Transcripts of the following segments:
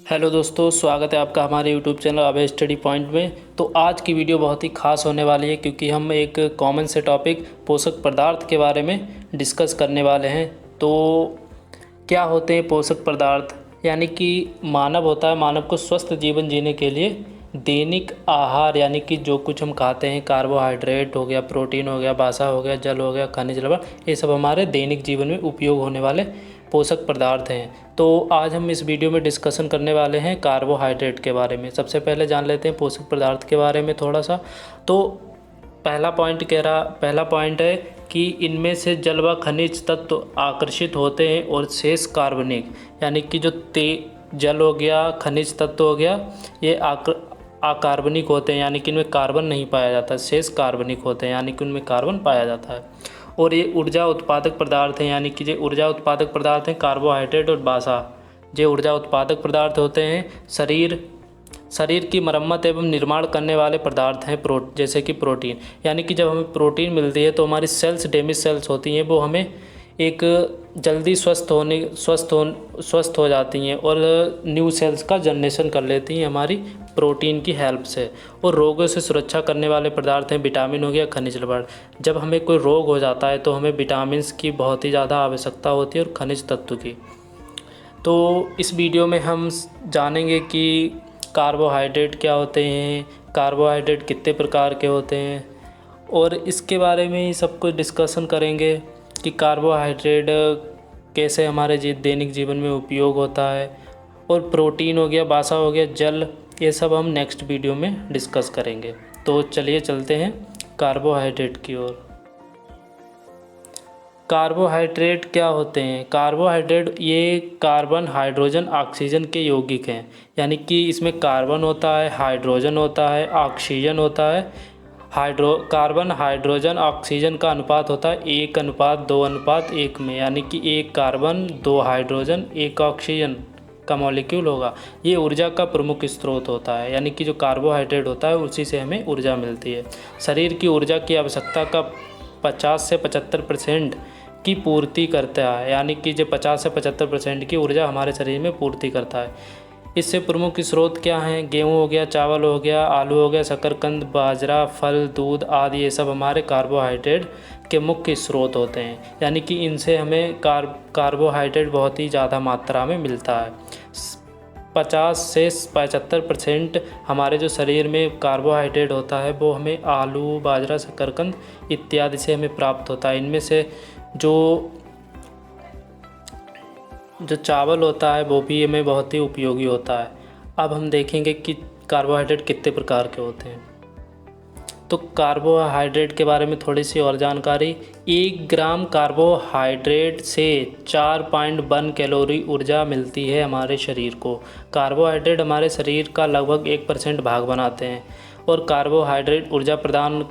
Hello दोस्तों, स्वागत है आपका हमारे यूट्यूब चैनल अभय स्टडी पॉइंट में। तो आज की वीडियो बहुत ही खास होने वाली है क्योंकि हम एक कॉमन से टॉपिक पोषक पदार्थ के बारे में डिस्कस करने वाले हैं। तो क्या होते हैं पोषक पदार्थ? यानी कि मानव होता है, मानव को स्वस्थ जीवन जीने के लिए दैनिक आहार यानी कि जो कुछ हम खाते हैं, कार्बोहाइड्रेट हो गया, प्रोटीन हो गया, वसा हो गया, जल हो गया, खनिज लवण, ये सब हमारे दैनिक जीवन में उपयोग होने वाले पोषक पदार्थ हैं। तो आज हम इस वीडियो में डिस्कशन करने वाले हैं कार्बोहाइड्रेट के बारे में। सबसे पहले जान लेते हैं पोषक पदार्थ के बारे में थोड़ा सा। तो पहला पॉइंट है कि इनमें से जल व खनिज तत्व आकर्षित होते हैं और शेष कार्बनिक यानी कि जो जल हो गया, खनिज तत्व हो गया, ये अकार्बनिक होते हैं यानी कि इनमें कार्बन नहीं पाया जाता। शेष कार्बनिक होते हैं यानी कि उनमें कार्बन पाया जाता है। और ये ऊर्जा उत्पादक पदार्थ हैं यानी कि ये ऊर्जा उत्पादक पदार्थ हैं कार्बोहाइड्रेट और वसा। ये ऊर्जा उत्पादक पदार्थ होते हैं। शरीर की मरम्मत एवं निर्माण करने वाले पदार्थ हैं जैसे कि प्रोटीन। यानी कि जब हमें प्रोटीन मिलती है तो हमारी डैमेज सेल्स होती हैं, वो हमें एक जल्दी स्वस्थ हो जाती हैं और न्यू सेल्स का जनरेशन कर लेती हैं हमारी प्रोटीन की हेल्प से। और रोगों से सुरक्षा करने वाले पदार्थ हैं विटामिन हो गया, खनिज लवण। जब हमें कोई रोग हो जाता है तो हमें विटामिन की बहुत ही ज़्यादा आवश्यकता होती है और खनिज तत्व की। तो इस वीडियो में हम जानेंगे कि कार्बोहाइड्रेट क्या होते हैं, कार्बोहाइड्रेट कितने प्रकार के होते हैं, और इसके बारे में ही सब कुछ डिस्कशन करेंगे कि कार्बोहाइड्रेट कैसे हमारे दैनिक जीवन में उपयोग होता है। और प्रोटीन हो गया, वसा हो गया, जल, ये सब हम नेक्स्ट वीडियो में डिस्कस करेंगे। तो चलिए चलते हैं कार्बोहाइड्रेट की ओर। कार्बोहाइड्रेट क्या होते हैं? कार्बोहाइड्रेट ये कार्बन, हाइड्रोजन, ऑक्सीजन के यौगिक हैं। यानी कि इसमें कार्बन होता है, हाइड्रोजन होता है, ऑक्सीजन होता है। कार्बन, हाइड्रोजन, ऑक्सीजन का अनुपात होता है 1:2:1 में। यानी कि 1 कार्बन, 2 हाइड्रोजन, 1 ऑक्सीजन का मॉलिक्यूल होगा। ये ऊर्जा का प्रमुख स्रोत होता है। यानी कि जो कार्बोहाइड्रेट होता है उसी से हमें ऊर्जा मिलती है। शरीर की ऊर्जा की आवश्यकता का 50 से 75% की पूर्ति करता है। यानी कि जो 50 से 75% की ऊर्जा हमारे शरीर में पूर्ति करता है। इससे प्रमुख स्रोत क्या हैं? गेहूँ हो गया, चावल हो गया, आलू हो गया, शकरकंद, बाजरा, फल, दूध आदि, ये सब हमारे कार्बोहाइड्रेट के मुख्य स्रोत होते हैं। यानी कि इनसे हमें कार्बोहाइड्रेट बहुत ही ज़्यादा मात्रा में मिलता है। 50 से 75% हमारे जो शरीर में कार्बोहाइड्रेट होता है वो हमें आलू, बाजरा, शकरकंद इत्यादि से हमें प्राप्त होता है। इनमें से जो चावल होता है वो भी हमें बहुत ही उपयोगी होता है। अब हम देखेंगे कि कार्बोहाइड्रेट कितने प्रकार के होते हैं। तो कार्बोहाइड्रेट के बारे में थोड़ी सी और जानकारी। 1 ग्राम कार्बोहाइड्रेट से 4.1 कैलोरी ऊर्जा मिलती है हमारे शरीर को। कार्बोहाइड्रेट हमारे शरीर का लगभग 1% भाग बनाते हैं और कार्बोहाइड्रेट ऊर्जा प्रदान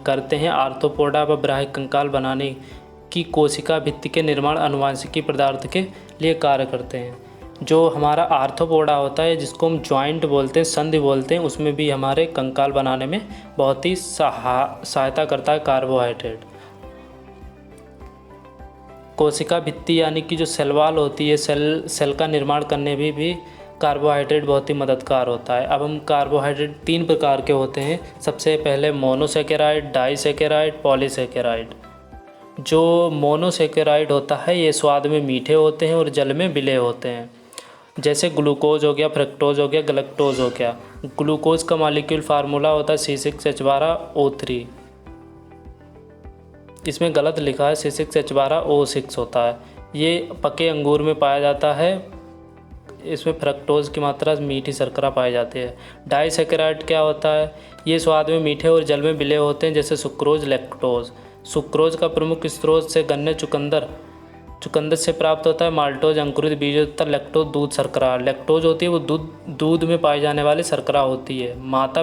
करते हैं आर्थ्रोपोडा व बाह्य कंकाल बनाने की कोशिका भित्ति के निर्माण अनुवांशिकी पदार्थ के लिए कार्य करते हैं। जो हमारा आर्थ्रोपोडा होता है, जिसको हम जॉइंट बोलते हैं, संधि बोलते हैं, उसमें भी हमारे कंकाल बनाने में बहुत ही सहायता करता है कार्बोहाइड्रेट। कोशिका भित्ति यानी कि जो सेल वॉल होती है, सेल का निर्माण करने में भी कार्बोहाइड्रेट बहुत ही मददगार होता है। अब हम कार्बोहाइड्रेट 3 प्रकार के होते हैं। सबसे पहले मोनोसेकेराइड, डाइसेकेराइड, पॉलीसेकेराइड। जो मोनोसेकेराइड होता है ये स्वाद में मीठे होते हैं और जल में विलय होते हैं। जैसे ग्लूकोज हो गया, फ्रक्टोज हो गया, गलैक्टोज हो गया। ग्लूकोज का मॉलिक्यूल फार्मूला होता है C6H12O3। इसमें गलत लिखा है, C6H12O6 होता है। ये पके अंगूर में पाया जाता है। इसमें फ्रक्टोज की मात्रा मीठी शर्करा पाई जाती है। डाइसेकेराइड क्या होता है? ये स्वाद में मीठे और जल में विलय होते हैं, जैसे सुक्रोज, लैक्टोज। सुक्रोज का प्रमुख स्रोत से गन्ने, चुकंदर से प्राप्त होता है। माल्टोज अंकुरित बीजों तथा लैक्टोज दूध शर्करा। लैक्टोज होती है वो दूध में पाई जाने वाली शर्करा होती है। माता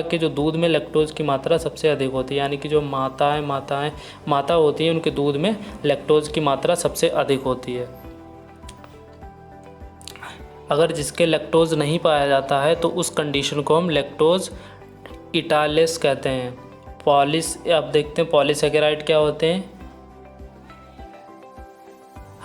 के जो दूध में लैक्टोज की मात्रा सबसे अधिक होती है। यानी कि जो माता होती हैं उनके दूध में लैक्टोज की मात्रा सबसे अधिक होती है। अगर जिसके लैक्टोज नहीं पाया जाता है तो उस कंडीशन को हम लैक्टोज इंटॉलरेंस कहते हैं। अब देखते हैं पॉलीसेकेराइड क्या होते हैं।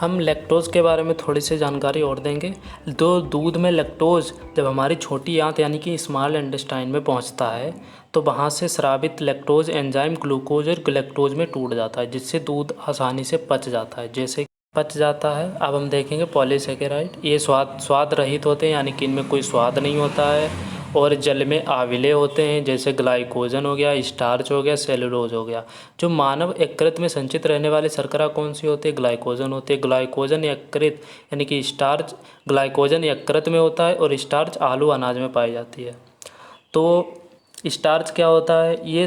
हम लैक्टोज़ के बारे में थोड़ी सी जानकारी और देंगे। तो दूध में लैक्टोज़ जब हमारी छोटी आंत यानी कि स्मॉल इंटेस्टाइन में पहुंचता है तो वहां से स्रावित लैक्टोज़ एंजाइम ग्लूकोज और गैलेक्टोज में टूट जाता है, जिससे दूध आसानी से पच जाता है। जैसे पच जाता है, अब हम देखेंगे पॉलीसेकेराइड। ये स्वाद रहित होते हैं, यानी कि इनमें कोई स्वाद नहीं होता है, और जल में आविले होते हैं, जैसे ग्लाइकोजन हो गया, स्टार्च हो गया, सेलुलोज हो गया। जो मानव यकृत में संचित रहने वाली शर्करा कौन सी होती है? ग्लाइकोजन होती है। ग्लाइकोजन यकृत यानी कि स्टार्च, ग्लाइकोजन यकृत में होता है और स्टार्च आलू अनाज में पाई जाती है। तो स्टार्च क्या होता है? ये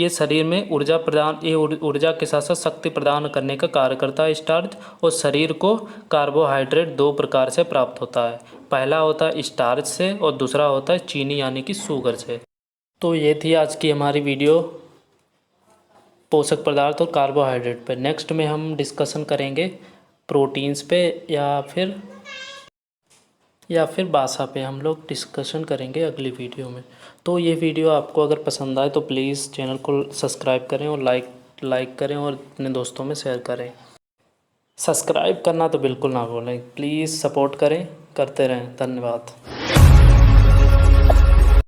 शरीर में ऊर्जा के साथ साथ शक्ति प्रदान करने का कार्य करता है स्टार्च, और शरीर को कार्बोहाइड्रेट दो प्रकार से प्राप्त होता है। पहला होता है स्टार्च से और दूसरा होता है चीनी यानी कि शुगर से। तो ये थी आज की हमारी वीडियो पोषक पदार्थ और कार्बोहाइड्रेट पे। नेक्स्ट में हम डिस्कशन करेंगे प्रोटीन्स पे या फिर बासा पे हम लोग डिस्कशन करेंगे अगली वीडियो में। तो ये वीडियो आपको अगर पसंद आए तो प्लीज़ चैनल को सब्सक्राइब करें और लाइक करें और अपने दोस्तों में शेयर करें। सब्सक्राइब करना तो बिल्कुल ना भूलें, प्लीज़ सपोर्ट करते रहें। धन्यवाद।